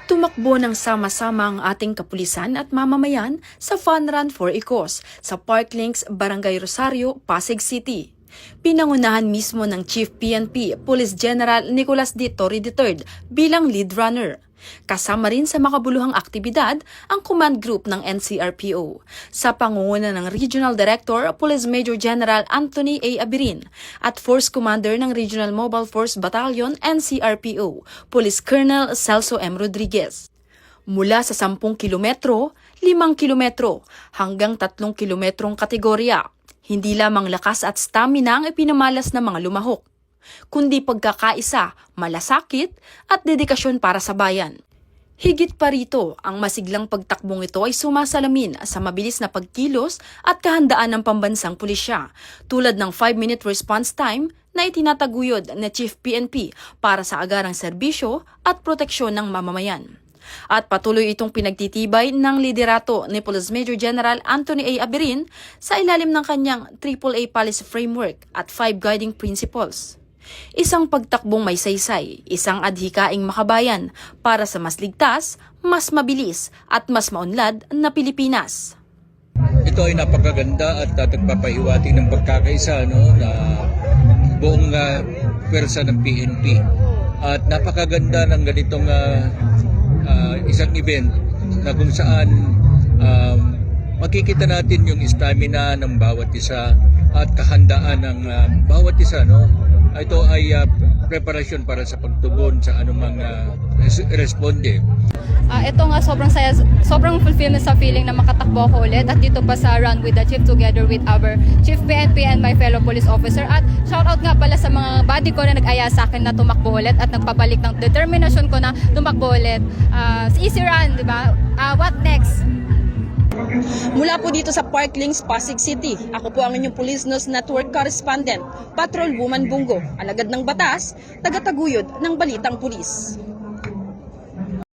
Tumakbo ng sama-sama ang ating kapulisan at mamamayan sa Fun Run for a Cause sa Parklinks, Barangay Rosario, Pasig City. Pinangunahan mismo ng Chief PNP, Police General Nicolas D. Torre III bilang lead runner. Kasama rin sa makabuluhang aktibidad ang command group ng NCRPO sa pangunguna ng Regional Director Police Major General Anthony A. Abirin at Force Commander ng Regional Mobile Force Battalion NCRPO, Police Colonel Celso M. Rodriguez. Mula sa 10 kilometro, 5 kilometro hanggang 3 kilometrong kategorya, hindi lamang lakas at stamina ang ipinamalas ng mga lumahok, kundi pagkakaisa, malasakit at dedikasyon para sa bayan. Higit pa rito, ang masiglang pagtakbong ito ay sumasalamin sa mabilis na pagkilos at kahandaan ng pambansang pulisya, tulad ng 5-minute response time na itinataguyod na Chief PNP para sa agarang serbisyo at proteksyon ng mamamayan. At patuloy itong pinagtitibay ng liderato ni Police Major General Anthony A. Abirin sa ilalim ng kanyang AAA Policy Framework at 5 Guiding Principles. Isang pagtakbong may saysay, isang adhikaing makabayan para sa mas ligtas, mas mabilis at mas maunlad na Pilipinas. Ito ay napakaganda at nagpapahiwatig ng pagkakaisa na buong pwersa ng PNP. At napakaganda ng ganitong isang event na kung saan makikita natin yung stamina ng bawat isa at kahandaan ng bawat isa. Ito ay preparasyon para sa pagtugon sa anumang responde. Ito nga sobrang fulfillment sa feeling na makatakbo ako ulit at dito pa sa Run with the Chief together with our Chief PNP and my fellow police officer. At shoutout nga pala sa mga buddy ko na nag-aya sa akin na tumakbo ulit at nagpabalik ng determinasyon ko na tumakbo ulit. Easy run, di ba? What next? Mula po dito sa Parklinks, Pasig City, ako po ang inyong Police News Network Correspondent, Patrol Woman Bungo, alagad ng batas, tagataguyod ng balitang pulis.